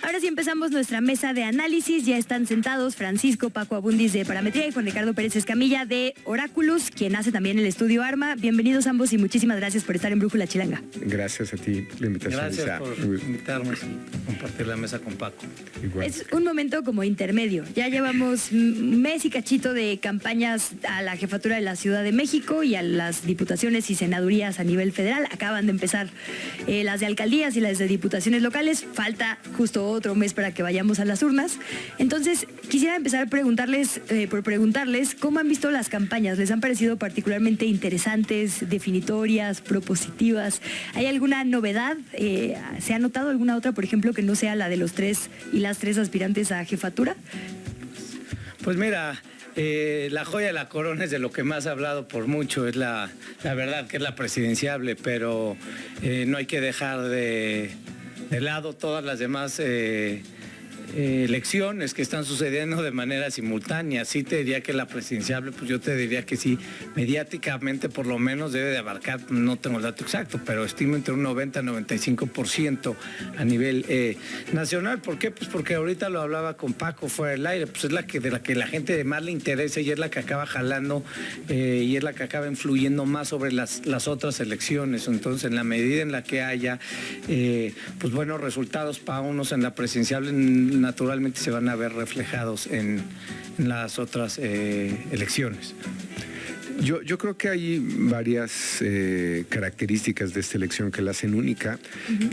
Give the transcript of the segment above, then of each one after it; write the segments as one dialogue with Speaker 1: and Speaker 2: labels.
Speaker 1: Ahora sí empezamos nuestra mesa de análisis. Ya están sentados Francisco Paco Abundis de Parametría y Juan Ricardo Pérez Escamilla de Oráculos, quien hace también el estudio Arma. Bienvenidos ambos y muchísimas gracias por estar en Brújula Chilanga.
Speaker 2: Gracias a ti la invitación.
Speaker 3: Gracias por invitarnos y compartir la mesa con Paco.
Speaker 2: Igual.
Speaker 1: Es un momento como intermedio. Ya llevamos un mes y cachito de campañas a la jefatura de la Ciudad de México y a las diputaciones y senadurías a nivel federal. Acaban de empezar las de alcaldías y las de diputaciones locales. Falta justo otro mes para que vayamos a las urnas. Entonces, quisiera empezar a preguntarles cómo han visto las campañas. ¿Les han parecido particularmente interesantes, definitorias, propositivas? ¿Hay alguna novedad? ¿Se ha notado alguna otra, por ejemplo, que no sea la de los tres y las tres aspirantes a jefatura?
Speaker 3: Pues mira, la joya de la corona es de lo que más ha hablado por mucho, es la verdad que es la presidenciable, pero no hay que dejar de lado todas las demás elecciones que están sucediendo de manera simultánea. Sí te diría que la presidenciable, pues yo te diría que sí, mediáticamente por lo menos debe de abarcar, no tengo el dato exacto, pero estimo entre un 90-95% a nivel nacional. ¿Por qué? Pues porque ahorita lo hablaba con Paco fuera del aire, pues es de la que la gente más le interesa y es la que acaba jalando y es la que acaba influyendo más sobre las otras elecciones. Entonces, en la medida en la que haya pues buenos resultados para unos en la presidenciable, naturalmente se van a ver reflejados en las otras elecciones.
Speaker 2: Yo creo que hay varias características de esta elección que la hacen única.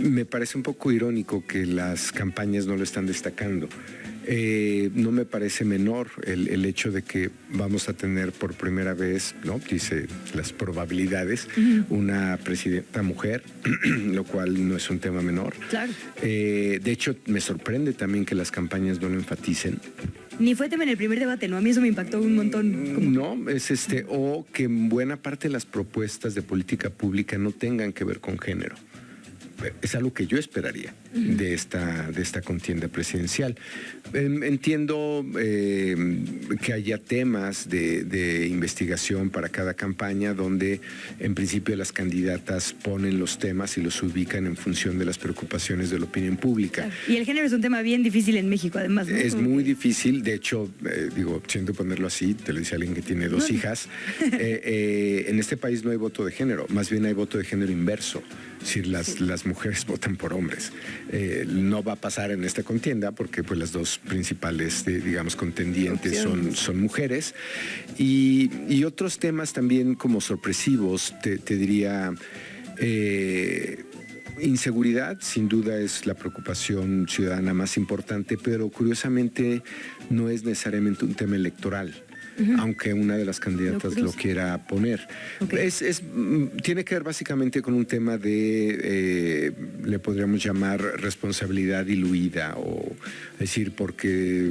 Speaker 2: Me parece un poco irónico que las campañas no lo están destacando. No me parece menor el hecho de que vamos a tener por primera vez, ¿no? Dice las probabilidades, una presidenta mujer, lo cual no es un tema menor.
Speaker 1: Claro.
Speaker 2: De hecho, me sorprende también que las campañas no lo enfaticen.
Speaker 1: Ni fue tema en el primer debate, ¿no? A mí eso me impactó un montón.
Speaker 2: No, es o que buena parte de las propuestas de política pública no tengan que ver con género. Es algo que yo esperaría de esta contienda presidencial. Entiendo que haya temas de investigación para cada campaña donde en principio las candidatas ponen los temas y los ubican en función de las preocupaciones de la opinión pública.
Speaker 1: Claro. Y el género es un tema bien difícil en México, además, ¿no?
Speaker 2: Es muy difícil, de hecho, siento ponerlo así, te lo dice alguien que tiene dos hijas, en este país no hay voto de género, más bien hay voto de género inverso. Es decir, las mujeres votan por hombres. No va a pasar en esta contienda porque pues, las dos principales, digamos, contendientes son mujeres. Y otros temas también como sorpresivos, te diría... Inseguridad, sin duda, es la preocupación ciudadana más importante, pero curiosamente no es necesariamente un tema electoral. Aunque una de las candidatas lo quiera poner. Okay. Tiene que ver básicamente con un tema de, le podríamos llamar responsabilidad diluida, o decir, porque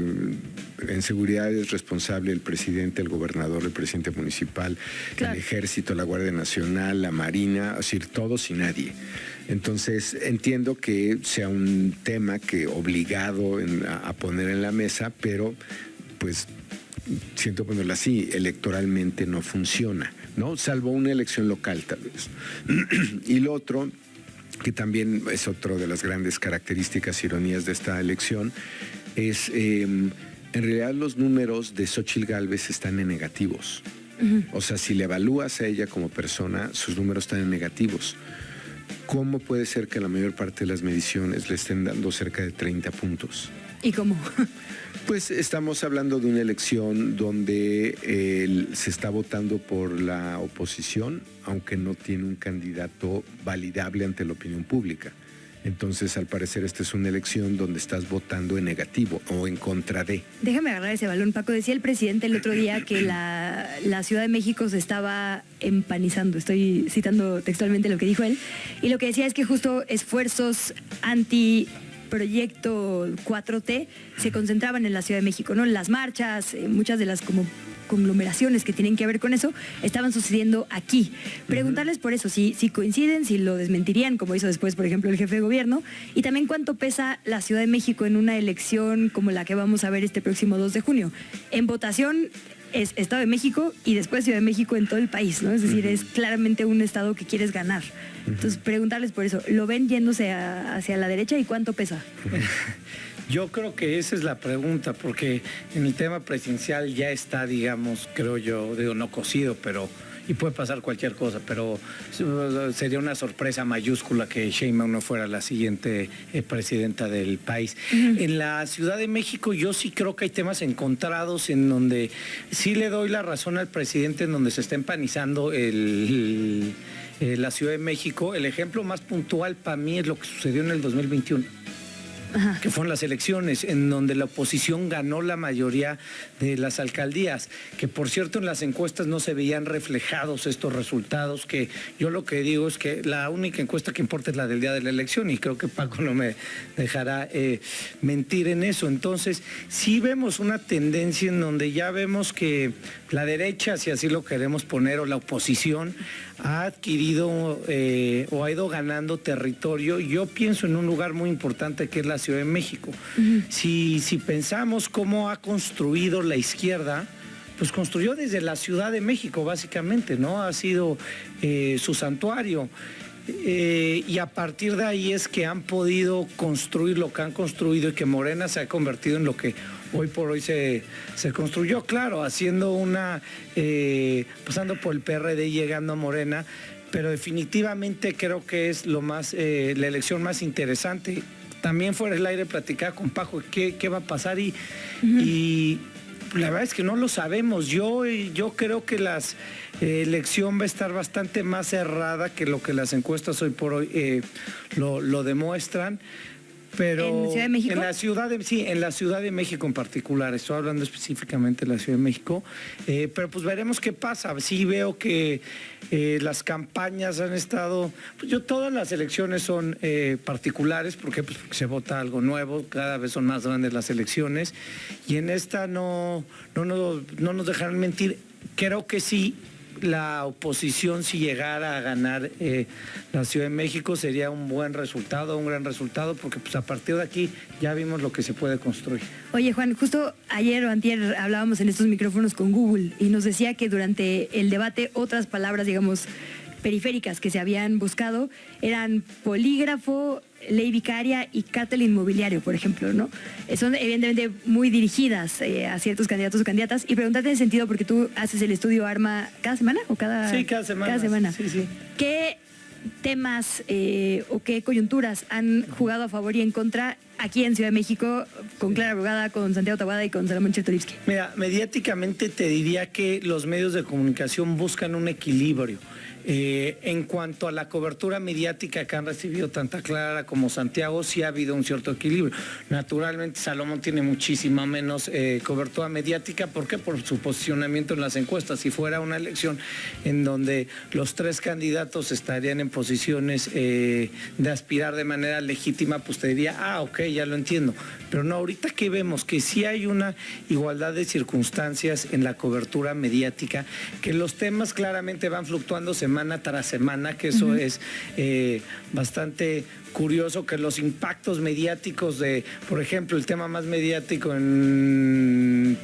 Speaker 2: en seguridad es responsable el presidente, el gobernador, el presidente municipal, claro, el ejército, la Guardia Nacional, la Marina, es decir, todos y nadie. Entonces, entiendo que sea un tema que obligado a poner en la mesa, pero pues siento ponerlo así, electoralmente no funciona, ¿no? Salvo una elección local, tal vez. Y lo otro, que también es otra de las grandes características, ironías de esta elección, es, en realidad los números de Xóchitl Gálvez están en negativos. O sea, si le evalúas a ella como persona, sus números están en negativos. ¿Cómo puede ser que la mayor parte de las mediciones le estén dando cerca de 30 puntos?
Speaker 1: ¿Y cómo?
Speaker 2: Pues estamos hablando de una elección donde se está votando por la oposición, aunque no tiene un candidato validable ante la opinión pública. Entonces, al parecer, esta es una elección donde estás votando en negativo o en contra de.
Speaker 1: Déjame agarrar ese balón, Paco. Decía el presidente el otro día que la Ciudad de México se estaba empanizando. Estoy citando textualmente lo que dijo él. Y lo que decía es que justo esfuerzos proyecto 4T se concentraban en la Ciudad de México, ¿no? Las marchas, muchas de las como conglomeraciones que tienen que ver con eso, estaban sucediendo aquí. Preguntarles por eso, si coinciden, si lo desmentirían, como hizo después, por ejemplo, el jefe de gobierno, y también cuánto pesa la Ciudad de México en una elección como la que vamos a ver este próximo 2 de junio. En votación, es Estado de México y después Ciudad de México en todo el país, ¿no? Es decir, es claramente un estado que quieres ganar. Entonces, preguntarles por eso, ¿lo ven yéndose hacia la derecha y cuánto pesa?
Speaker 3: Yo creo que esa es la pregunta, porque en el tema presidencial ya está, digamos, creo yo, digo, no cocido, pero... y puede pasar cualquier cosa, pero sería una sorpresa mayúscula que Sheinbaum no fuera la siguiente presidenta del país. En la Ciudad de México yo sí creo que hay temas encontrados en donde sí le doy la razón al presidente, en donde se está empanizando la Ciudad de México. El ejemplo más puntual para mí es lo que sucedió en el 2021. Ajá. Que fueron las elecciones en donde la oposición ganó la mayoría de las alcaldías, que por cierto en las encuestas no se veían reflejados estos resultados, que yo lo que digo es que la única encuesta que importa es la del día de la elección, y creo que Paco no me dejará mentir en eso. Entonces sí vemos una tendencia en donde ya vemos que la derecha, si así lo queremos poner, o la oposición ha adquirido o ha ido ganando territorio. Yo pienso en un lugar muy importante que es la Ciudad de México. Si pensamos cómo ha construido la izquierda, pues construyó desde la Ciudad de México básicamente, ¿no? Ha sido su santuario. Y a partir de ahí es que han podido construir lo que han construido, y que Morena se ha convertido en lo que hoy por hoy se construyó, claro, haciendo pasando por el PRD y llegando a Morena, pero definitivamente creo que es la elección más interesante. También fuera del aire platicaba con Paco qué va a pasar y la verdad es que no lo sabemos. Yo creo que la elección va a estar bastante más cerrada que lo que las encuestas hoy por hoy lo demuestran. Pero
Speaker 1: ¿en Ciudad de México?
Speaker 3: En la Ciudad de México en particular, estoy hablando específicamente de la Ciudad de México, pero pues veremos qué pasa. Sí veo que las campañas han estado, pues todas las elecciones son particulares, porque se vota algo nuevo, cada vez son más grandes las elecciones, y en esta no nos dejarán mentir. Creo que sí, la oposición, si llegara a ganar la Ciudad de México, sería un gran resultado, porque pues a partir de aquí ya vimos lo que se puede construir.
Speaker 1: Oye, Juan, justo ayer o antier hablábamos en estos micrófonos con Google y nos decía que durante el debate otras palabras, digamos, periféricas que se habían buscado eran polígrafo, ley vicaria y cártel inmobiliario, por ejemplo, ¿no? Son evidentemente muy dirigidas a ciertos candidatos o candidatas, y preguntarte en ese sentido, porque tú haces el estudio ARMA cada semana o cada...
Speaker 3: Sí, cada semana.
Speaker 1: Cada semana.
Speaker 3: Sí, sí.
Speaker 1: ¿Qué temas o qué coyunturas han jugado a favor y en contra aquí en Ciudad de México con Clara Brugada, con Santiago Taboada y con Salomón Chertorivsky?
Speaker 3: Mira, mediáticamente te diría que los medios de comunicación buscan un equilibrio. En cuanto a la cobertura mediática que han recibido tanto Clara como Santiago, sí ha habido un cierto equilibrio. Naturalmente Salomón tiene muchísima menos cobertura mediática. ¿Por qué? Por su posicionamiento en las encuestas. Si fuera una elección en donde los tres candidatos estarían en posiciones de aspirar de manera legítima, pues te diría, ok, ya lo entiendo. Pero no, ahorita que vemos que sí hay una igualdad de circunstancias en la cobertura mediática, que los temas claramente van fluctuando semana tras semana, que eso es bastante curioso, que los impactos mediáticos por ejemplo, el tema más mediático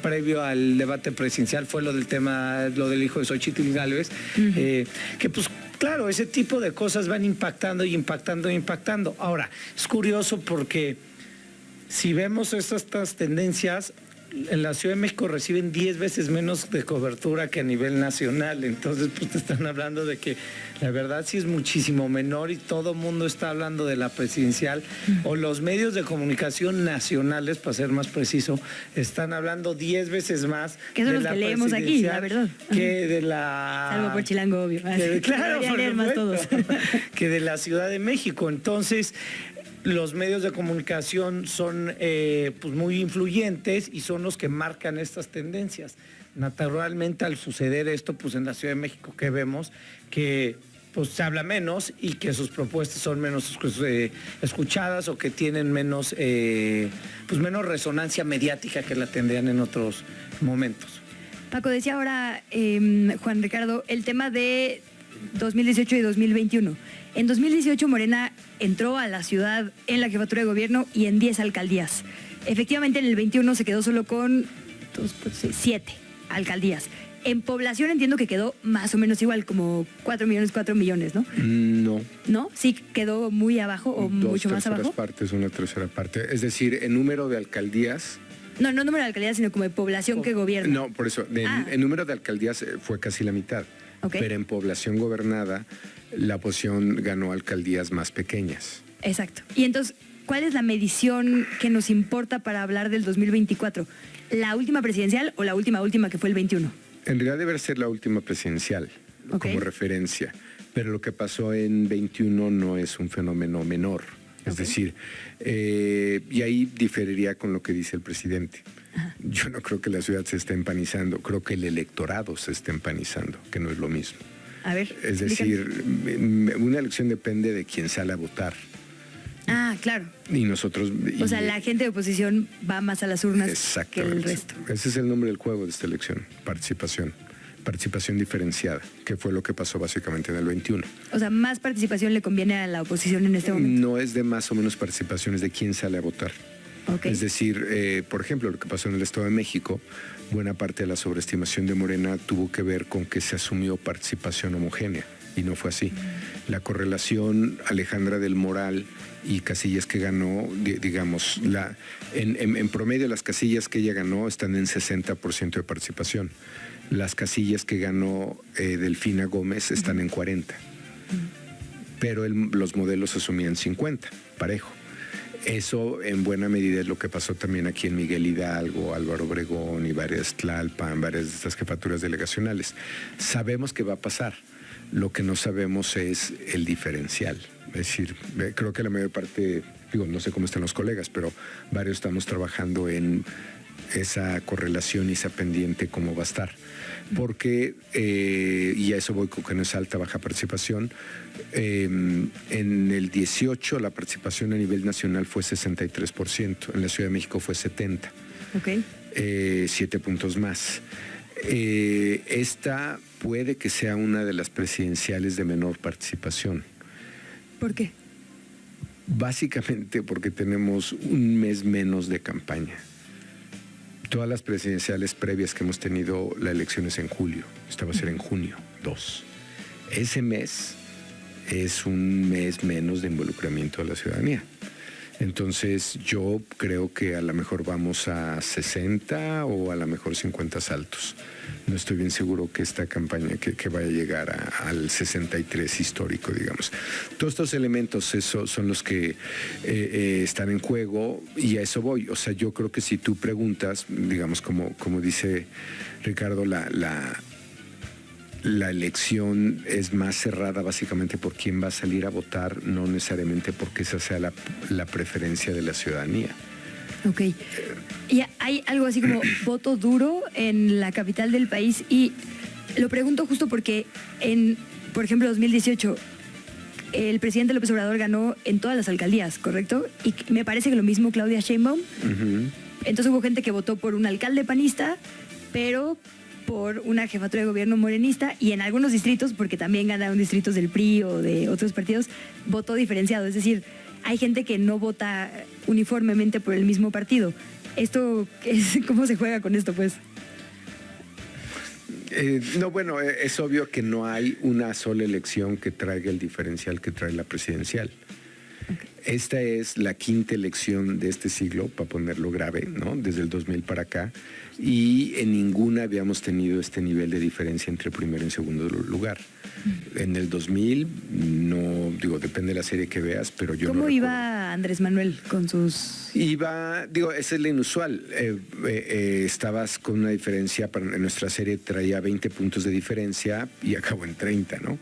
Speaker 3: previo al debate presidencial fue lo del hijo de Xochitl Gálvez, que pues claro, ese tipo de cosas van impactando y impactando y impactando. Ahora, es curioso porque si vemos estas tendencias, en la Ciudad de México reciben 10 veces menos de cobertura que a nivel nacional. Entonces, pues te están hablando de que la verdad sí es muchísimo menor, y todo el mundo está hablando de la presidencial, o los medios de comunicación nacionales, para ser más preciso, están hablando 10 veces más
Speaker 1: que son
Speaker 3: de
Speaker 1: los
Speaker 3: la
Speaker 1: que leemos aquí, la verdad.
Speaker 3: Que de la...
Speaker 1: Salvo por Chilango, obvio.
Speaker 3: Claro, por
Speaker 1: leer más todos.
Speaker 3: Que de la Ciudad de México. Entonces, los medios de comunicación son pues muy influyentes y son los que marcan estas tendencias. Naturalmente, al suceder esto, pues en la Ciudad de México, que vemos que pues se habla menos y que sus propuestas son menos escuchadas, o que tienen menos resonancia mediática que la tendrían en otros momentos.
Speaker 1: Paco, decía ahora Juan Ricardo el tema de 2018 y 2021. En 2018 Morena entró a la ciudad en la jefatura de gobierno y en 10 alcaldías. Efectivamente en el 21 se quedó solo con 7. alcaldías. En población entiendo que quedó más o menos igual, como 4 millones, ¿no?
Speaker 2: No.
Speaker 1: ¿No? ¿Sí quedó muy abajo o mucho más abajo?
Speaker 2: 2/3 partes, 1/3 parte. Es decir, en número de alcaldías...
Speaker 1: No número de alcaldías, sino como de población que gobierna.
Speaker 2: No, por eso, en número de alcaldías fue casi la mitad.
Speaker 1: Okay.
Speaker 2: Pero en población gobernada, la oposición ganó alcaldías más pequeñas.
Speaker 1: Exacto. Y entonces, ¿cuál es la medición que nos importa para hablar del 2024? ¿La última presidencial o la última que fue el 21?
Speaker 2: En realidad debe ser la última presidencial, como referencia. Pero lo que pasó en 21 no es un fenómeno menor. Es decir, y ahí diferiría con lo que dice el presidente. Ajá. Yo no creo que la ciudad se esté empanizando, creo que el electorado se esté empanizando, que no es lo mismo.
Speaker 1: A ver,
Speaker 2: es decir, una elección depende de quién sale a votar.
Speaker 1: Ah, claro.
Speaker 2: Y nosotros...
Speaker 1: O sea, la gente de oposición va más a las urnas que el resto.
Speaker 2: Ese es el nombre del juego de esta elección, participación diferenciada, que fue lo que pasó básicamente en el 21.
Speaker 1: O sea, ¿más participación le conviene a la oposición en este momento?
Speaker 2: No es de más o menos participación, es de quién sale a votar.
Speaker 1: Okay.
Speaker 2: Es decir, por ejemplo, lo que pasó en el Estado de México, buena parte de la sobreestimación de Morena tuvo que ver con que se asumió participación homogénea, y no fue así. La correlación Alejandra del Moral y Casillas que ganó, digamos, en promedio las casillas que ella ganó están en 60% de participación. Las casillas que ganó Delfina Gómez están en 40%. Pero los modelos asumían 50%, parejo. Eso en buena medida es lo que pasó también aquí en Miguel Hidalgo, Álvaro Obregón y varias Tlalpan, varias de estas jefaturas delegacionales. Sabemos que va a pasar. Lo que no sabemos es el diferencial. Es decir, creo que la mayor parte, no sé cómo están los colegas, pero varios estamos trabajando en esa correlación y esa pendiente cómo va a estar. Porque, y a eso voy con que no es alta, baja participación, en el 18 la participación a nivel nacional fue 63%, en la Ciudad de México fue 70%.
Speaker 1: Okay.
Speaker 2: 7 puntos más. Esta puede que sea una de las presidenciales de menor participación.
Speaker 1: ¿Por qué?
Speaker 2: Básicamente porque tenemos un mes menos de campaña. Todas las presidenciales previas que hemos tenido, la elección es en julio. Esta va a ser en junio 2. Ese mes es un mes menos de involucramiento de la ciudadanía. Entonces yo creo que a lo mejor vamos a 60 o a lo mejor 50 saltos. No estoy bien seguro que esta campaña que vaya a llegar al 63 histórico, digamos. Todos estos elementos son los que están en juego y a eso voy. O sea, yo creo que si tú preguntas, digamos, como dice Ricardo, la elección es más cerrada básicamente por quién va a salir a votar, no necesariamente porque esa sea la preferencia de la ciudadanía.
Speaker 1: Ok. Y hay algo así como voto duro en la capital del país y lo pregunto justo porque por ejemplo, 2018 el presidente López Obrador ganó en todas las alcaldías, ¿correcto? Y me parece que lo mismo Claudia Sheinbaum. Uh-huh. Entonces hubo gente que votó por un alcalde panista, pero por una jefatura de gobierno morenista y en algunos distritos, porque también ganaron distritos del PRI o de otros partidos, votó diferenciado. Es decir, hay gente que no vota uniformemente por el mismo partido. ¿Cómo se juega con esto, pues?
Speaker 2: Es obvio que no hay una sola elección que traiga el diferencial que trae la presidencial. Okay. Esta es la quinta elección de este siglo, para ponerlo grave, ¿no? Desde el 2000 para acá, y en ninguna habíamos tenido este nivel de diferencia entre primero y segundo lugar. En el 2000, no, depende de la serie que veas, pero yo
Speaker 1: ¿Cómo
Speaker 2: no
Speaker 1: iba Andrés Manuel con sus...?
Speaker 2: Esa es la inusual. Estabas con una diferencia, en nuestra serie traía 20 puntos de diferencia y acabó en 30, ¿no?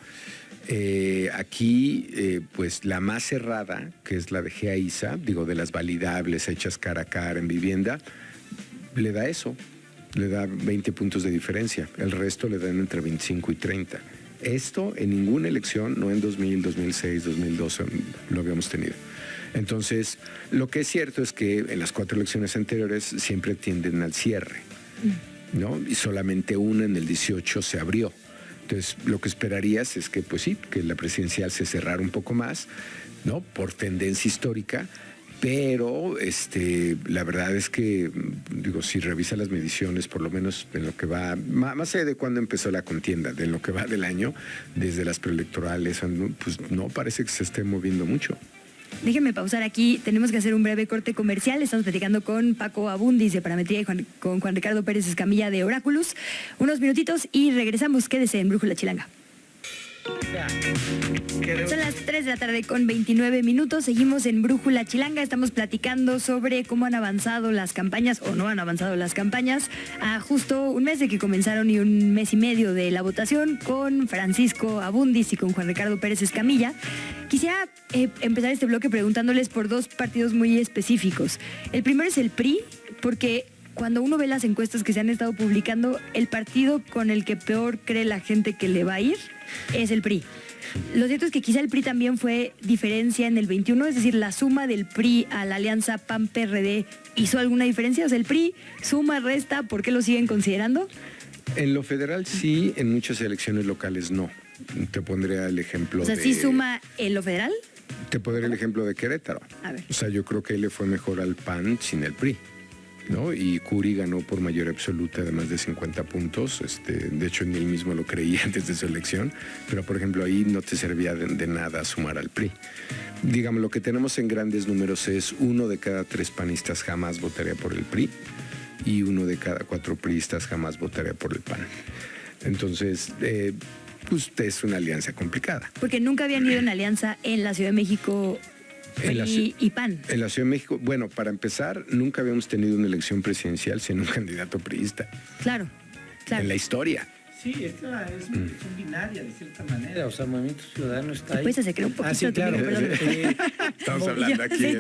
Speaker 2: Aquí, pues la más cerrada, que es la de GEA-ISA, de las validables hechas cara a cara en vivienda, le da eso, le da 20 puntos de diferencia. El resto le dan entre 25 y 30. Esto en ninguna elección, no en 2000, 2006, 2012, lo habíamos tenido. Entonces, lo que es cierto es que en las 4 elecciones anteriores siempre tienden al cierre, ¿no? Y solamente una en el 18 se abrió. Entonces, lo que esperarías es que, pues sí, que la presidencial se cerrara un poco más, ¿no? Por tendencia histórica, Pero la verdad es que, digo, si revisa las mediciones, por lo menos en lo que va, más allá de cuándo empezó la contienda, de lo que va del año, desde las preelectorales, pues no parece que se esté moviendo mucho.
Speaker 1: Déjenme pausar aquí, tenemos que hacer un breve corte comercial. Estamos platicando con Paco Abundis de Parametría y con Juan Ricardo Pérez Escamilla de Oráculos. Unos minutitos y regresamos. Quédese en Brújula Chilanga. Son las 3 de la tarde con 29 minutos. Seguimos en Brújula Chilanga. Estamos platicando sobre cómo han avanzado las campañas o no han avanzado las campañas a justo un mes de que comenzaron y un mes y medio de la votación con Francisco Abundis y con Juan Ricardo Pérez Escamilla. Quisiera empezar este bloque preguntándoles por dos partidos muy específicos. El primero es el PRI, porque cuando uno ve las encuestas que se han estado publicando, el partido con el que peor cree la gente que le va a ir es el PRI. Lo cierto es que quizá el PRI también fue diferencia en el 21, es decir, la suma del PRI a la alianza PAN-PRD hizo alguna diferencia. O sea, el PRI suma, resta, ¿por qué lo siguen considerando?
Speaker 2: En lo federal sí, en muchas elecciones locales no. Te pondría el ejemplo
Speaker 1: O sea, ¿sí suma en lo federal?
Speaker 2: Te pondría el ejemplo de Querétaro.
Speaker 1: A ver.
Speaker 2: O sea, yo creo que ahí le fue mejor al PAN sin el PRI, ¿no? Y Curi ganó por mayoría absoluta de más de 50 puntos. De hecho, ni él mismo lo creía antes de su elección. Pero, por ejemplo, ahí no te servía de nada sumar al PRI. Digamos, lo que tenemos en grandes números es 1 de cada 3 panistas jamás votaría por el PRI y 1 de cada 4 priistas jamás votaría por el PAN. Entonces, pues es una alianza complicada.
Speaker 1: Porque nunca habían ido en alianza en la Ciudad de México y PAN.
Speaker 2: En la Ciudad de México, bueno, para empezar, nunca habíamos tenido una elección presidencial sin un candidato priista.
Speaker 1: Claro, claro.
Speaker 2: En la historia.
Speaker 3: Sí, esta es una elección binaria de cierta manera, o sea, Movimiento Ciudadano está ahí.
Speaker 1: Después se creó un poquito.
Speaker 3: Sí, claro.
Speaker 2: Estamos hablando aquí.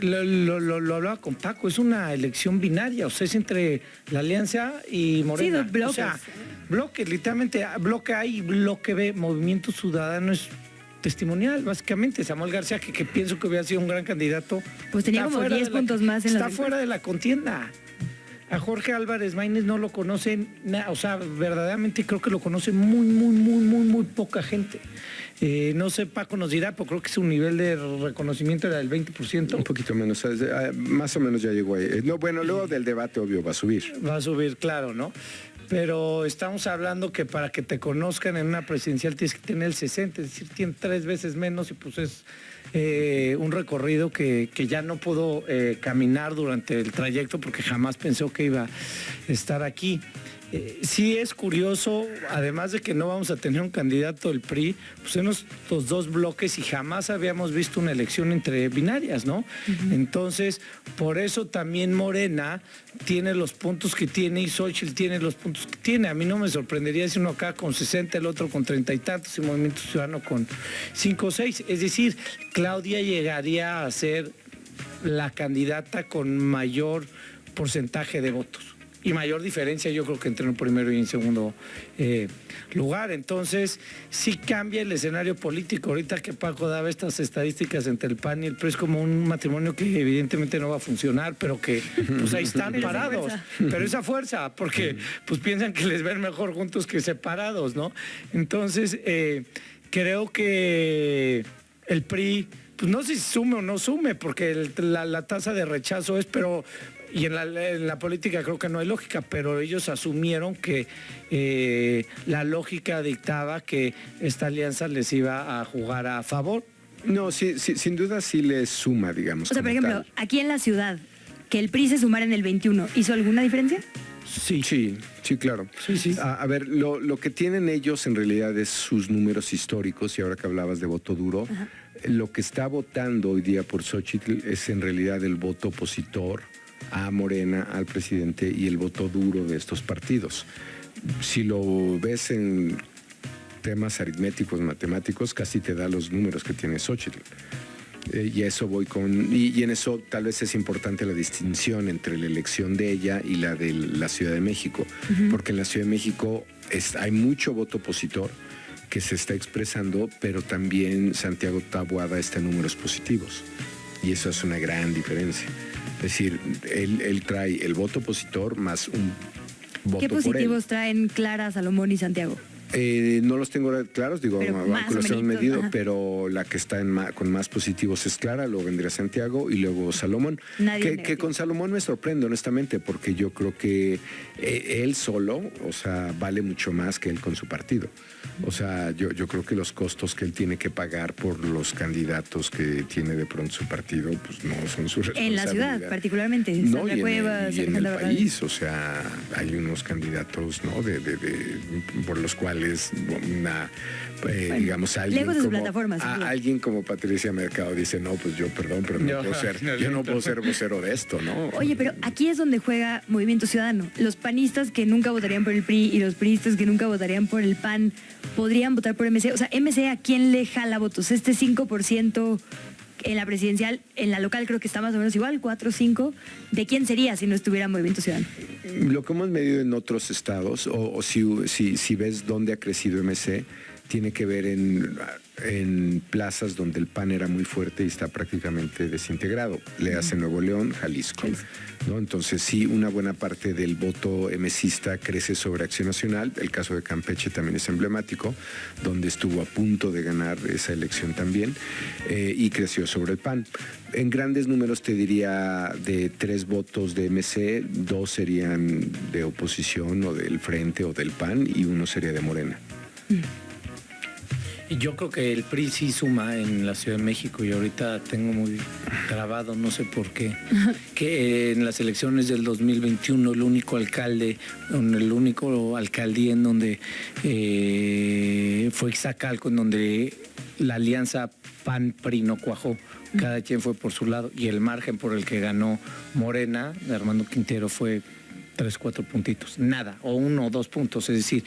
Speaker 3: Lo hablaba con Paco, es una elección binaria, o sea, es entre la Alianza y Morena.
Speaker 1: Sí, dos bloques.
Speaker 3: O sea, bloques, literalmente, bloque A y bloque B, Movimiento Ciudadano es testimonial, básicamente. Samuel García, que pienso que hubiera sido un gran candidato.
Speaker 1: Pues tenía como 10 puntos más en la...
Speaker 3: Está fuera de la contienda. A Jorge Álvarez Maínez no lo conocen, o sea, verdaderamente creo que lo conoce muy poca gente. No sé, Paco nos dirá, pero creo que su nivel de reconocimiento era del 20%.
Speaker 2: Un poquito menos, ¿sabes? Más o menos ya llegó ahí. No, bueno, luego del debate, obvio, va a subir.
Speaker 3: Va a subir, claro, ¿no? Pero estamos hablando que para que te conozcan en una presidencial tienes que tener el 60, es decir, tiene 3 veces menos y pues es un recorrido que ya no pudo caminar durante el trayecto porque jamás pensó que iba a estar aquí. Sí es curioso, además de que no vamos a tener un candidato del PRI, pues en estos 2 bloques y jamás habíamos visto una elección entre binarias, ¿no? Entonces, por eso también Morena tiene los puntos que tiene y Xochitl tiene los puntos que tiene. A mí no me sorprendería si uno acá con 60, el otro con 30 y tantos y Movimiento Ciudadano con 5 o 6. Es decir, Claudia llegaría a ser la candidata con mayor porcentaje de votos. Y mayor diferencia yo creo que entre un primero y un segundo lugar. Entonces, sí cambia el escenario político. Ahorita que Paco daba estas estadísticas entre el PAN y el PRI, es como un matrimonio que evidentemente no va a funcionar, pero que pues ahí están parados. Pero esa fuerza, porque pues piensan que les ven mejor juntos que separados, ¿no? Entonces, creo que el PRI, pues no sé si sume o no sume, porque la tasa de rechazo es, pero... Y en la política creo que no hay lógica, pero ellos asumieron que la lógica dictaba que esta alianza les iba a jugar a favor.
Speaker 2: No, sí, sin duda sí les suma, digamos.
Speaker 1: O sea, por ejemplo, aquí en la ciudad, que el PRI se sumara en el 21, ¿hizo alguna diferencia?
Speaker 2: Sí, claro.
Speaker 3: Sí.
Speaker 2: A ver, lo que tienen ellos en realidad es sus números históricos, y ahora que hablabas de voto duro, lo que está votando hoy día por Xochitl es en realidad el voto opositor a Morena, al presidente, y el voto duro de estos partidos. Si lo ves en temas aritméticos, matemáticos, casi te da los números que tiene Xochitl. Y a eso voy y en eso tal vez es importante la distinción entre la elección de ella y la de la Ciudad de México. Porque en la Ciudad de México hay mucho voto opositor que se está expresando, pero también Santiago Taboada está en números positivos. Y eso es una gran diferencia. Es decir, él trae el voto opositor más un voto por él.
Speaker 1: ¿Qué positivos traen Clara, Salomón y Santiago?
Speaker 2: No los tengo claros, digo,
Speaker 1: Pero
Speaker 2: los hemos medido,
Speaker 1: ajá.
Speaker 2: pero la que está con más positivos es Clara, luego vendría Santiago y luego Salomón. Que con Salomón me sorprende, honestamente, porque yo creo que él solo, o sea, vale mucho más que él con su partido. O sea, yo creo que los costos que él tiene que pagar por los candidatos que tiene de pronto su partido, pues no son su responsabilidad.
Speaker 1: En la ciudad, particularmente.
Speaker 2: No,
Speaker 1: Sandra
Speaker 2: y
Speaker 1: Cuevas,
Speaker 2: en el
Speaker 1: Alejandra Bernal.
Speaker 2: país, o sea, hay unos candidatos, ¿no? Por los cuales digamos, alguien
Speaker 1: lejos de su
Speaker 2: como,
Speaker 1: plataforma, sin duda.
Speaker 2: alguien como Patricia Mercado dice, no, pues yo, perdón, pero yo no puedo ser vocero de esto, ¿no?
Speaker 1: Oye, pero aquí es donde juega Movimiento Ciudadano. Los panistas que nunca votarían por el PRI y los priistas que nunca votarían por el PAN podrían votar por MC. O sea, MC, ¿a quién le jala votos? Este 5% en la presidencial, en la local creo que está más o menos igual, 4 o 5. ¿De quién sería si no estuviera Movimiento Ciudadano?
Speaker 2: Lo que hemos medido en otros estados, o si ves dónde ha crecido MC, tiene que ver en plazas donde el PAN era muy fuerte y está prácticamente desintegrado. Le hace Nuevo León, Jalisco. ¿No? Entonces sí, una buena parte del voto emesista crece sobre Acción Nacional. El caso de Campeche también es emblemático, donde estuvo a punto de ganar esa elección también, y creció sobre el PAN. En grandes números te diría de 3 votos de MC, 2 serían de oposición o del Frente o del PAN y 1 sería de Morena.
Speaker 3: Y yo creo que el PRI sí suma en la Ciudad de México y ahorita tengo muy grabado, no sé por qué, que en las elecciones del 2021 el único alcaldía en donde fue Ixtacalco, en donde la alianza PAN-PRI no cuajó, cada quien fue por su lado y el margen por el que ganó Morena, de Armando Quintero, fue 3, 4 puntitos, nada, o 1 o 2 puntos, es decir,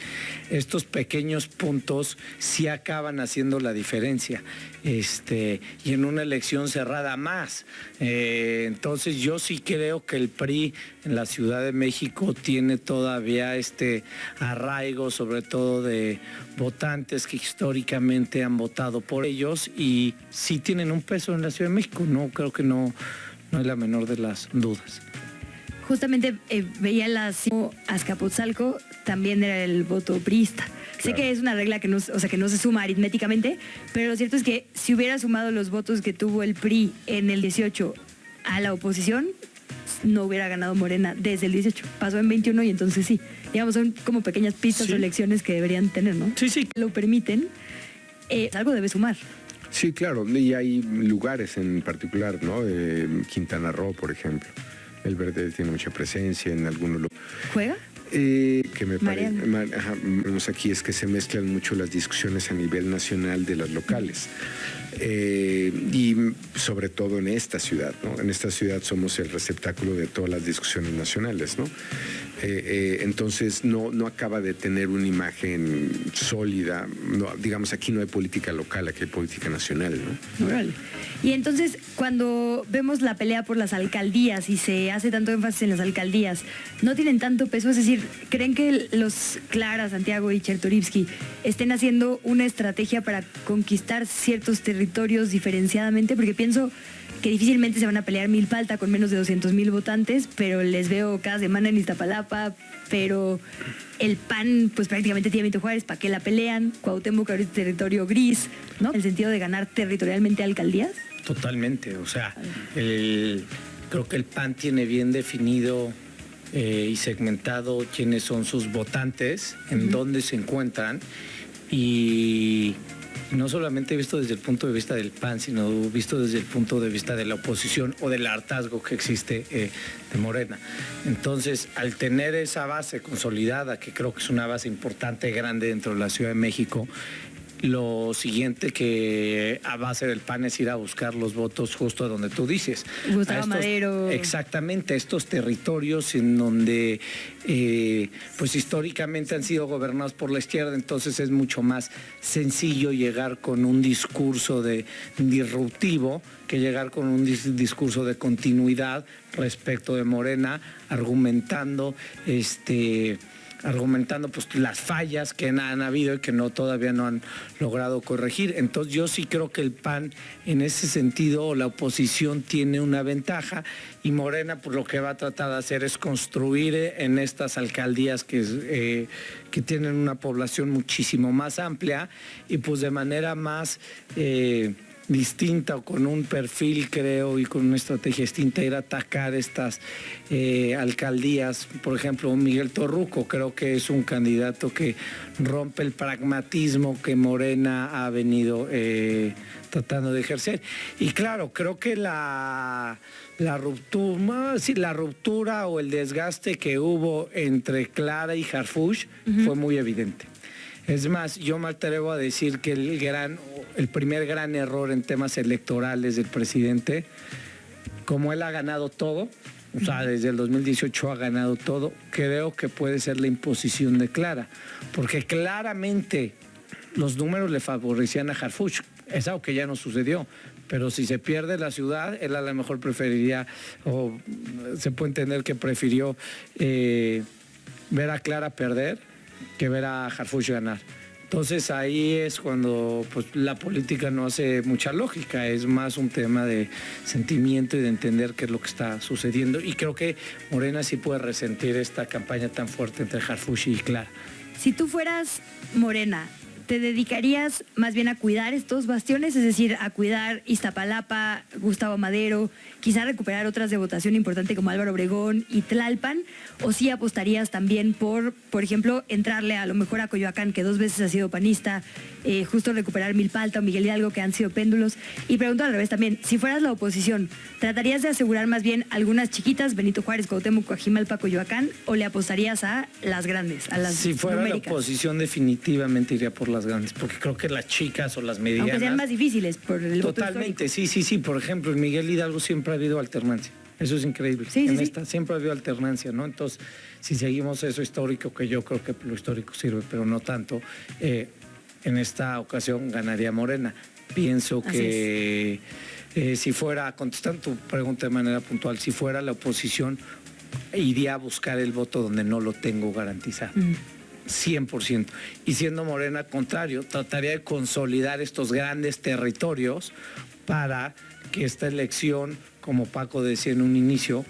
Speaker 3: estos pequeños puntos sí acaban haciendo la diferencia, y en una elección cerrada más. Entonces yo sí creo que el PRI en la Ciudad de México tiene todavía este arraigo, sobre todo de votantes que históricamente han votado por ellos y sí tienen un peso en la Ciudad de México, no creo que no hay la menor de las dudas.
Speaker 1: Justamente veía Azcapotzalco, también era el voto priista. Claro. Sé que es una regla que no se suma aritméticamente, pero lo cierto es que si hubiera sumado los votos que tuvo el PRI en el 18 a la oposición, no hubiera ganado Morena desde el 18. Pasó en 21 y entonces sí. Digamos, son como pequeñas pistas o elecciones que deberían tener, ¿no?
Speaker 3: Sí.
Speaker 1: Lo permiten, algo debe sumar.
Speaker 2: Sí, claro, y hay lugares en particular, ¿no? Quintana Roo, por ejemplo. El Verde tiene mucha presencia en algunos lugares.
Speaker 1: ¿Juega?
Speaker 2: Que me parece, aquí es que se mezclan mucho las discusiones a nivel nacional de las locales. Y sobre todo en esta ciudad, ¿no? En esta ciudad somos el receptáculo de todas las discusiones nacionales, ¿no? Entonces no acaba de tener una imagen sólida. No, digamos, aquí no hay política local, aquí hay política nacional, ¿no?
Speaker 1: Órale. Y entonces, cuando vemos la pelea por las alcaldías y se hace tanto énfasis en las alcaldías, ¿no tienen tanto peso? Es decir, ¿creen que los Clara, Santiago y Chertorivsky estén haciendo una estrategia para conquistar ciertos territorios diferenciadamente? Porque pienso que difícilmente se van a pelear Milpalta con menos de 200,000 votantes, pero les veo cada semana en Iztapalapa, pero el PAN pues prácticamente tiene Benito Juárez, ¿para qué la pelean? Cuauhtémoc ahorita es territorio gris, ¿no? ¿En el sentido de ganar territorialmente alcaldías?
Speaker 3: Totalmente, o sea, creo que el PAN tiene bien definido y segmentado quiénes son sus votantes, en dónde se encuentran, y no solamente visto desde el punto de vista del PAN, sino visto desde el punto de vista de la oposición o del hartazgo que existe de Morena. Entonces, al tener esa base consolidada, que creo que es una base importante, grande dentro de la Ciudad de México, lo siguiente que va a hacer el PAN es ir a buscar los votos justo a donde tú dices.
Speaker 1: Gustavo Madero.
Speaker 3: Exactamente, estos territorios en donde pues históricamente han sido gobernados por la izquierda, entonces es mucho más sencillo llegar con un discurso disruptivo que llegar con un discurso de continuidad respecto de Morena, argumentando argumentando pues las fallas que han habido y que todavía no han logrado corregir. Entonces yo sí creo que el PAN en ese sentido, la oposición tiene una ventaja, y Morena pues lo que va a tratar de hacer es construir en estas alcaldías que tienen una población muchísimo más amplia y pues de manera más distinta o con un perfil, creo, y con una estrategia distinta, ir a atacar estas alcaldías. Por ejemplo, Miguel Torruco creo que es un candidato que rompe el pragmatismo que Morena ha venido tratando de ejercer. Y claro, creo que la ruptura o el desgaste que hubo entre Clara y Harfuch fue muy evidente. Es más, yo me atrevo a decir que el primer gran error en temas electorales del presidente, como él ha ganado todo, o sea, desde el 2018 ha ganado todo, creo que puede ser la imposición de Clara, porque claramente los números le favorecían a Harfuch. Es algo que ya no sucedió, pero si se pierde la ciudad, él a lo mejor preferiría, o se puede entender que prefirió ver a Clara perder que ver a Harfuch ganar. Entonces ahí es cuando pues, la política no hace mucha lógica, es más un tema de sentimiento y de entender qué es lo que está sucediendo. Y creo que Morena sí puede resentir esta campaña tan fuerte entre Harfuch y Clara.
Speaker 1: Si tú fueras Morena, ¿te dedicarías más bien a cuidar estos bastiones? Es decir, a cuidar Iztapalapa, Gustavo Madero, quizá recuperar otras de votación importante como Álvaro Obregón y Tlalpan, o sí apostarías también por ejemplo, entrarle a lo mejor a Coyoacán, que 2 veces ha sido panista, justo recuperar Milpa Alta o Miguel Hidalgo, que han sido péndulos? Y pregunto al revés también, si fueras la oposición, ¿tratarías de asegurar más bien algunas chiquitas, Benito Juárez, Cuauhtémoc, Coajimalpa, Coyoacán, o le apostarías a las grandes, a las
Speaker 3: Si fuera numéricas? La oposición definitivamente iría por las grandes, porque creo que las chicas o las medianas...
Speaker 1: Aunque sean más difíciles por el voto
Speaker 3: totalmente, sí. Por ejemplo, en Miguel Hidalgo siempre ha habido alternancia. Eso es increíble.
Speaker 1: Sí.
Speaker 3: Siempre ha habido alternancia, ¿no? Entonces, si seguimos eso histórico, que yo creo que lo histórico sirve, pero no tanto, en esta ocasión ganaría Morena. Pienso que si fuera, contestando tu pregunta de manera puntual, si fuera la oposición, iría a buscar el voto donde no lo tengo garantizado. 100%. Y siendo Morena, al contrario, trataría de consolidar estos grandes territorios para que esta elección, como Paco decía en un inicio,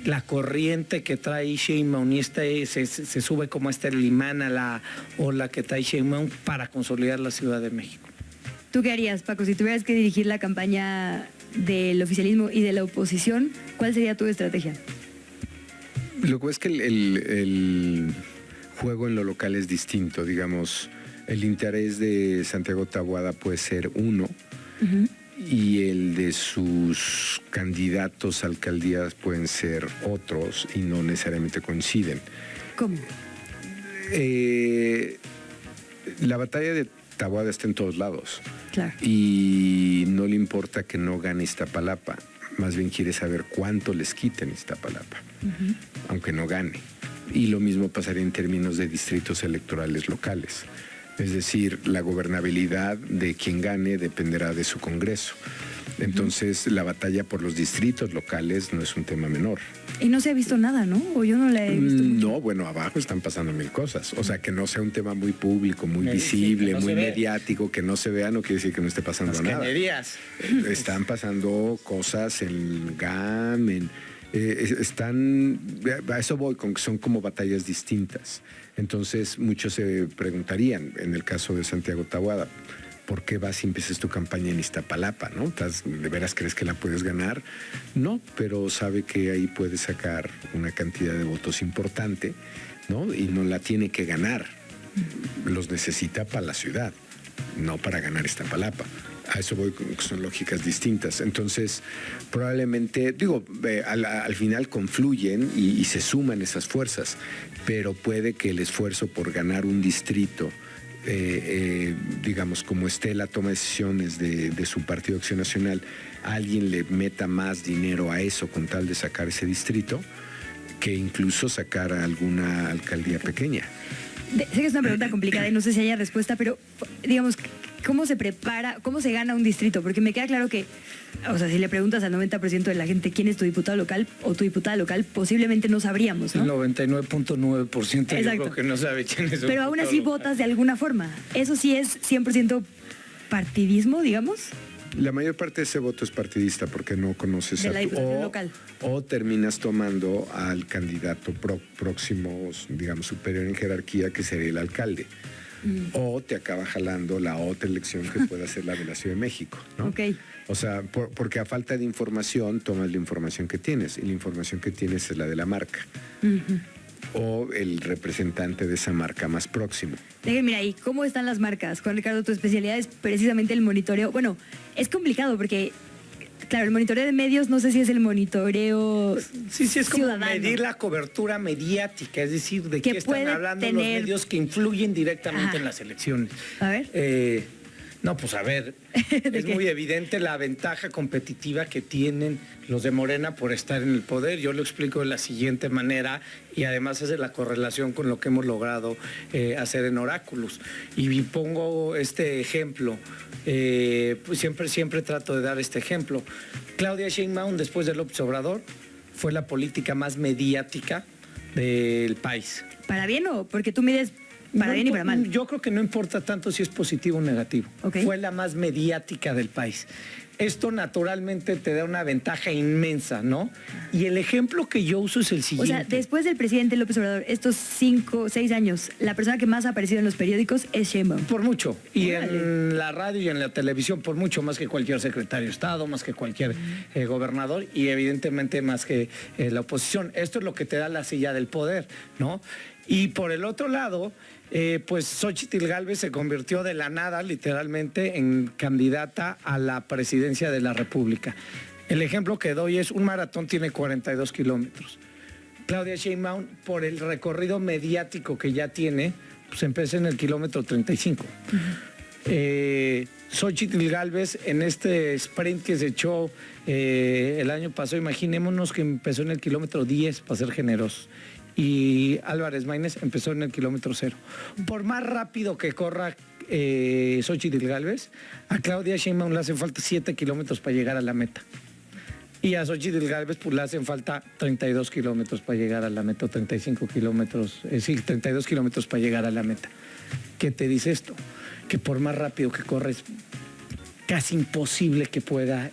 Speaker 3: la corriente que trae Sheinbaum y se sube como el imán a la ola que trae Sheinbaum para consolidar la Ciudad de México.
Speaker 1: ¿Tú qué harías, Paco, si tuvieras que dirigir la campaña del oficialismo y de la oposición? ¿Cuál sería tu estrategia?
Speaker 2: Lo que es que el juego en lo local es distinto, digamos, el interés de Santiago Taboada puede ser uno, y el de sus candidatos a alcaldías pueden ser otros y no necesariamente coinciden.
Speaker 1: ¿Cómo?
Speaker 2: La batalla de Taboada está en todos lados.
Speaker 1: Claro.
Speaker 2: Y no le importa que no gane Iztapalapa, más bien quiere saber cuánto les quiten Iztapalapa, aunque no gane. Y lo mismo pasaría en términos de distritos electorales locales. Es decir, la gobernabilidad de quien gane dependerá de su Congreso. Entonces, la batalla por los distritos locales no es un tema menor.
Speaker 1: Y no se ha visto nada, ¿no? O yo no la he visto.
Speaker 2: No, bueno, abajo están pasando mil cosas. O sea, que no sea un tema muy público, muy visible, muy mediático, que no se vea, no quiere decir que no esté pasando nada.
Speaker 3: Cañerías.
Speaker 2: Están pasando cosas en GAM, a eso voy, con que son como batallas distintas. Entonces muchos se preguntarían, en el caso de Santiago Taboada, ¿por qué vas y empiezas tu campaña en Iztapalapa? ¿No? ¿De veras crees que la puedes ganar? No, pero sabe que ahí puede sacar una cantidad de votos importante, ¿no? Y no la tiene que ganar, los necesita para la ciudad, no para ganar Iztapalapa. A eso voy, son lógicas distintas. Entonces, probablemente, al final confluyen y se suman esas fuerzas, pero puede que el esfuerzo por ganar un distrito, digamos, como esté la toma de decisiones de su Partido Acción Nacional, alguien le meta más dinero a eso con tal de sacar ese distrito, que incluso sacar a alguna alcaldía pequeña.
Speaker 1: Sé que es una pregunta complicada y no sé si haya respuesta, pero digamos, ¿cómo se prepara, cómo se gana un distrito? Porque me queda claro que, o sea, si le preguntas al 90% de la gente quién es tu diputado local o tu diputada local, posiblemente no sabríamos, ¿no?
Speaker 3: El 99.9% yo creo que no sabe quién es.
Speaker 1: Pero aún así votas de alguna forma. Eso sí es 100% partidismo, digamos.
Speaker 2: La mayor parte de ese voto es partidista porque no conoces
Speaker 1: de la diputación local.
Speaker 2: O terminas tomando al candidato próximo, digamos, superior en jerarquía, que sería el alcalde. O te acaba jalando la otra elección que pueda ser la de la Ciudad de México, ¿no?
Speaker 1: Okay.
Speaker 2: O sea, porque a falta de información tomas la información que tienes, y la información que tienes es la de la marca. O el representante de esa marca más próximo.
Speaker 1: Mira ahí, ¿cómo están las marcas? Juan Ricardo, tu especialidad es precisamente el monitoreo. Bueno, es complicado porque, claro, el monitoreo de medios no sé si es el monitoreo
Speaker 3: Sí, es como
Speaker 1: ciudadano.
Speaker 3: medir la cobertura mediática, es decir, de qué están hablando los medios que influyen directamente en las elecciones.
Speaker 1: A ver.
Speaker 3: No, pues a ver, es muy evidente la ventaja competitiva que tienen los de Morena por estar en el poder. Yo lo explico de la siguiente manera y además hace la correlación con lo que hemos logrado hacer en Oráculos. Y pongo este ejemplo, pues siempre trato de dar este ejemplo. Claudia Sheinbaum, después de López Obrador, fue la política más mediática del país.
Speaker 1: ¿Para bien o porque tú mides para bien y para mal?
Speaker 3: Yo creo que no importa tanto si es positivo o negativo.
Speaker 1: Okay.
Speaker 3: Fue la más mediática del país. Esto naturalmente te da una ventaja inmensa, ¿no? Y el ejemplo que yo uso es el siguiente.
Speaker 1: O sea, después del presidente López Obrador, estos 5, 6 años, la persona que más ha aparecido en los periódicos es Sheinbaum.
Speaker 3: Por mucho. Y en la radio y en la televisión, por mucho, más que cualquier secretario de Estado, más que cualquier gobernador y evidentemente más que la oposición. Esto es lo que te da la silla del poder, ¿no? Y por el otro lado, pues Xóchitl Gálvez se convirtió de la nada, literalmente, en candidata a la presidencia de la República. El ejemplo que doy es, un maratón tiene 42 kilómetros. Claudia Sheinbaum, por el recorrido mediático que ya tiene, pues empezó en el kilómetro 35. Xóchitl Gálvez, en este sprint que se echó el año pasado, imaginémonos que empezó en el kilómetro 10, para ser generosos. Y Álvarez Maínez empezó en el kilómetro 0. Por más rápido que corra Xóchitl Gálvez, a Claudia Sheinbaum le hacen falta 7 kilómetros para llegar a la meta. Y a Xóchitl Gálvez pues, le hacen falta 32 kilómetros para llegar a la meta, o 35 kilómetros, 32 kilómetros para llegar a la meta. ¿Qué te dice esto? Que por más rápido que corres, casi imposible que pueda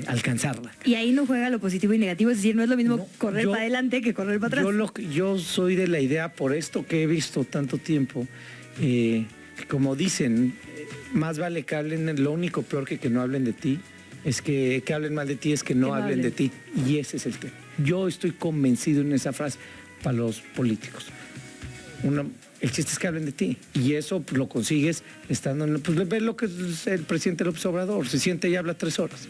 Speaker 3: alcanzarla.
Speaker 1: Y ahí no juega lo positivo y negativo, es decir, no es lo mismo correr para adelante que correr para atrás.
Speaker 3: Yo soy de la idea, por esto que he visto tanto tiempo, que como dicen, más vale que hablen, lo único peor que no hablen de ti, es que hablen mal de ti, es que no hablen de ti. Y ese es el tema. Yo estoy convencido en esa frase para los políticos. El chiste es que hablen de ti. Y eso pues, lo consigues estando en... Pues ves lo que es el presidente López Obrador. Se siente y habla 3 horas.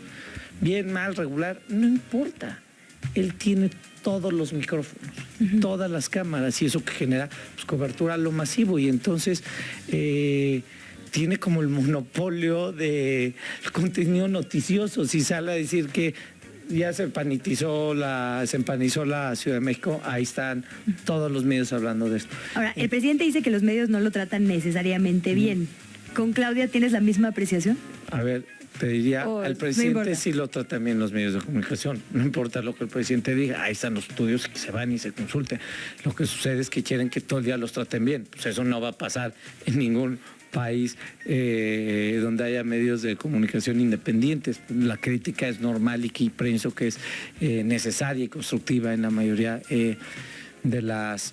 Speaker 3: Bien, mal, regular, no importa. Él tiene todos los micrófonos, todas las cámaras, y eso que genera pues, cobertura a lo masivo. Y entonces tiene como el monopolio del contenido noticioso. Si sale a decir que ya se empanizó la Ciudad de México, ahí están todos los medios hablando de esto.
Speaker 1: Ahora, el presidente dice que los medios no lo tratan necesariamente bien. ¿Con Claudia tienes la misma apreciación?
Speaker 3: A ver, te diría, al presidente sí lo tratan bien los medios de comunicación. No importa lo que el presidente diga, ahí están los estudios que se van y se consulten. Lo que sucede es que quieren que todo el día los traten bien. Pues eso no va a pasar en ningún país donde haya medios de comunicación independientes. La crítica es normal y que pienso que es necesaria y constructiva en la mayoría de las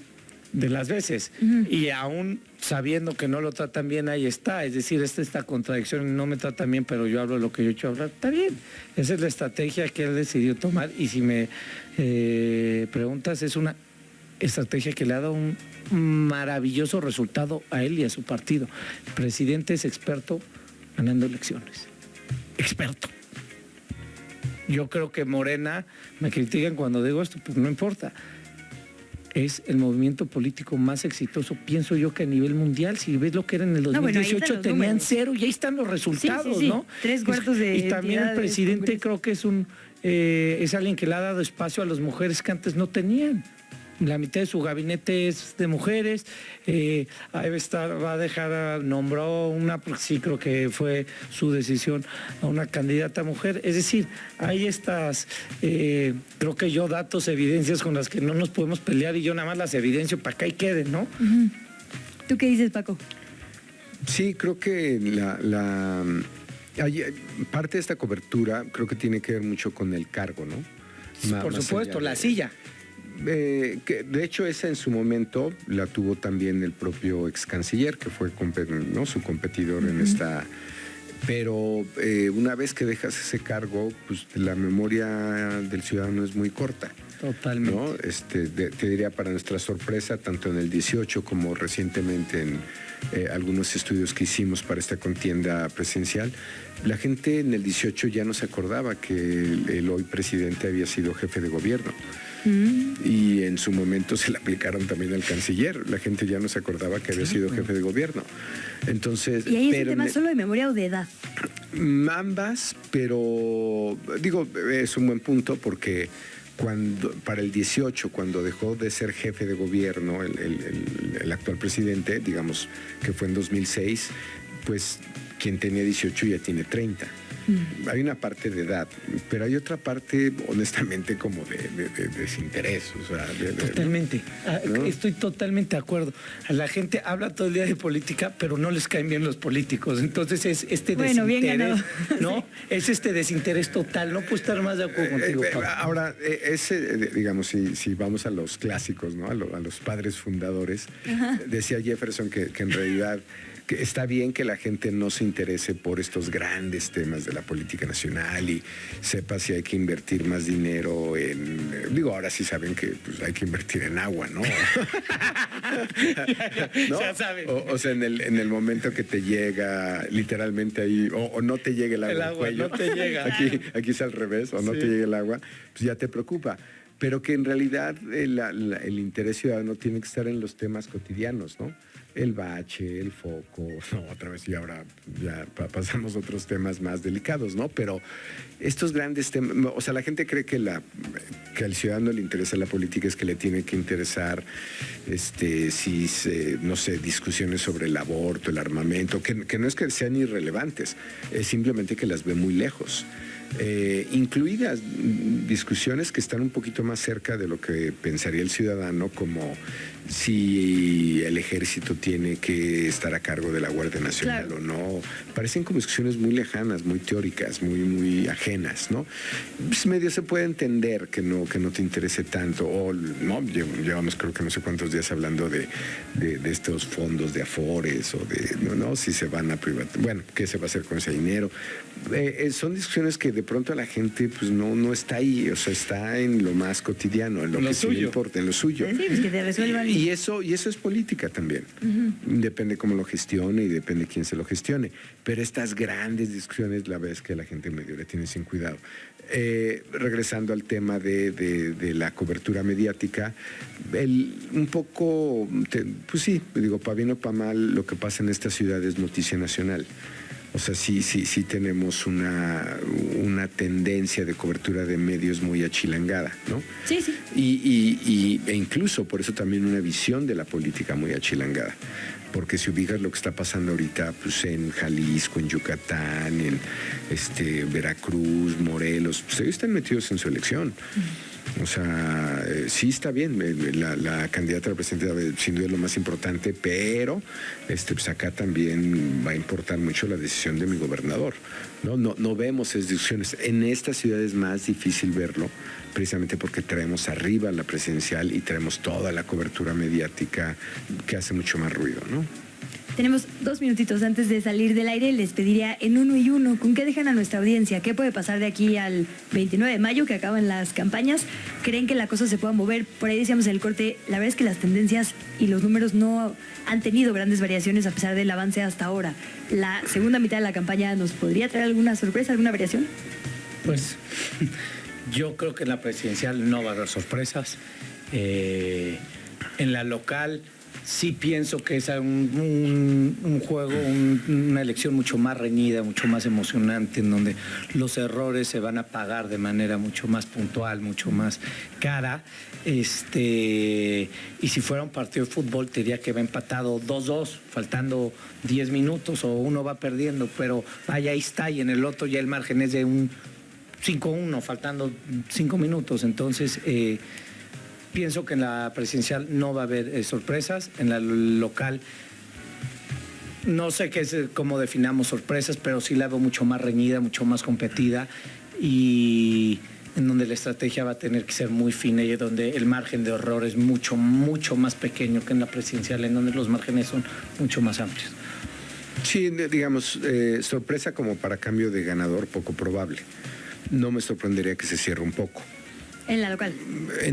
Speaker 3: veces. Y aún sabiendo que no lo tratan bien, ahí está. Es decir, esta contradicción, no me tratan bien, pero yo hablo lo que yo he hecho hablar. Está bien. Esa es la estrategia que él decidió tomar. Y si me preguntas, es una estrategia que le ha dado un maravilloso resultado a él y a su partido. El presidente es experto ganando elecciones. Experto. Yo creo que Morena, me critican cuando digo esto, pues no importa. Es el movimiento político más exitoso, pienso yo, que a nivel mundial. Si ves lo que era en el 2018, tenían 0 y ahí están los resultados, ¿no?
Speaker 1: 3/4 de...
Speaker 3: Y también el presidente creo que es alguien que le ha dado espacio a las mujeres que antes no tenían. la mitad de su gabinete es de mujeres, va a dejar, nombró una, sí creo que fue su decisión, a una candidata mujer. Es decir, hay estas, creo que yo datos, evidencias con las que no nos podemos pelear y yo nada más las evidencio para acá y queden, ¿no?
Speaker 1: Uh-huh. ¿Tú qué dices, Paco?
Speaker 2: Sí, creo que parte de esta cobertura creo que tiene que ver mucho con el cargo, ¿no?
Speaker 3: Por supuesto, la silla.
Speaker 2: Que de hecho esa en su momento la tuvo también el propio ex canciller, que fue ¿no? su competidor en esta... Pero una vez que dejas ese cargo, pues la memoria del ciudadano es muy corta.
Speaker 3: Totalmente.
Speaker 2: ¿No? Te diría, para nuestra sorpresa, tanto en el 18 como recientemente en algunos estudios que hicimos para esta contienda presidencial, la gente en el 18 ya no se acordaba que el hoy presidente había sido jefe de gobierno. Y en su momento se le aplicaron también al canciller. La gente ya no se acordaba que había sido jefe de gobierno. Entonces,
Speaker 1: ¿y ahí es el tema solo de memoria o de edad?
Speaker 2: Ambas, pero digo, es un buen punto porque para el 18, cuando dejó de ser jefe de gobierno el actual presidente, digamos que fue en 2006, pues quien tenía 18 ya tiene 30. Hay una parte de edad, pero hay otra parte, honestamente, como de desinterés. O sea,
Speaker 3: totalmente.
Speaker 2: ¿no?
Speaker 3: Estoy totalmente de acuerdo. La gente habla todo el día de política, pero no les caen bien los políticos. Entonces es este desinterés, ¿no? Sí. Es este desinterés total. No puedo estar más de acuerdo contigo, Pablo.
Speaker 2: Ahora, digamos, si vamos a los clásicos, ¿no? A los padres fundadores, decía Jefferson que en realidad... que está bien que la gente no se interese por estos grandes temas de la política nacional y sepa si hay que invertir más dinero en... Digo, ahora sí saben que pues, hay que invertir en agua, ¿no? ¿No?
Speaker 3: Ya saben.
Speaker 2: O sea, en el momento que te llega literalmente ahí, o no te llegue el agua al cuello.
Speaker 3: No te llega.
Speaker 2: Aquí es al revés, o no te llega el agua, pues ya te preocupa. Pero que en realidad el interés ciudadano tiene que estar en los temas cotidianos, ¿no? El bache, el foco, no, otra vez y ahora ya pasamos a otros temas más delicados, ¿no? Pero estos grandes temas, o sea, la gente cree que al ciudadano le interesa la política es que le tiene que interesar, no sé, discusiones sobre el aborto, el armamento, que no es que sean irrelevantes, es simplemente que las ve muy lejos. Incluidas discusiones que están un poquito más cerca de lo que pensaría el ciudadano, como si el ejército tiene que estar a cargo de la Guardia Nacional, claro, o no. Parecen como discusiones muy lejanas, muy teóricas, muy ajenas, ¿no? Pues medio se puede entender que no te interese tanto, o no, llevamos creo que no sé cuántos días hablando de estos fondos de Afores, o no, si se van a privatizar, bueno, ¿qué se va a hacer con ese dinero? Son discusiones que de pronto a la gente pues no está ahí, o sea, está en lo más cotidiano, en lo que sí le importa, en lo suyo.
Speaker 1: Sí, pues que te resuelvan.
Speaker 2: Y eso es política también. Depende cómo lo gestione y depende quién se lo gestione. Pero estas grandes discusiones, la vez que la gente medio le tiene sin cuidado. Regresando al tema de la cobertura mediática, un poco, pues sí, digo, para bien o para mal, lo que pasa en esta ciudad es noticia nacional. O sea, sí tenemos una tendencia de cobertura de medios muy achilangada, ¿no?
Speaker 1: Sí, sí.
Speaker 2: E incluso por eso también una visión de la política muy achilangada. Porque si ubicas lo que está pasando ahorita pues en Jalisco, en Yucatán, en Veracruz, Morelos, pues ellos están metidos en su elección. O sea, sí está bien, la candidata a la presidencia sin duda es lo más importante, pero pues acá también va a importar mucho la decisión de mi gobernador. No vemos esas discusiones. En esta ciudad es más difícil verlo, precisamente porque traemos arriba la presidencial y traemos toda la cobertura mediática que hace mucho más ruido, ¿no?
Speaker 1: Tenemos 2 minutitos antes de salir del aire. Les pediría en 1 y 1, ¿con qué dejan a nuestra audiencia? ¿Qué puede pasar de aquí al 29 de mayo, que acaban las campañas? ¿Creen que la cosa se pueda mover? Por ahí decíamos en el corte, la verdad es que las tendencias y los números no han tenido grandes variaciones a pesar del avance hasta ahora. ¿La segunda mitad de la campaña nos podría traer alguna sorpresa, alguna variación?
Speaker 3: Pues yo creo que en la presidencial no va a haber sorpresas. En la local sí pienso que es un juego, una elección mucho más reñida, mucho más emocionante, en donde los errores se van a pagar de manera mucho más puntual, mucho más cara. Y si fuera un partido de fútbol, te diría que va empatado 2-2, faltando 10 minutos, o uno va perdiendo, pero vaya, ahí está, y en el otro ya el margen es de un 5-1, faltando 5 minutos. Entonces, pienso que en la presidencial no va a haber sorpresas. En la local, no sé cómo definamos sorpresas, pero sí la veo mucho más reñida, mucho más competida, y en donde la estrategia va a tener que ser muy fina y donde el margen de error es mucho, mucho más pequeño que en la presidencial, en donde los márgenes son mucho más amplios.
Speaker 2: Sí, digamos, sorpresa como para cambio de ganador, poco probable. No me sorprendería que se cierre un poco.
Speaker 1: En la local.
Speaker 2: No.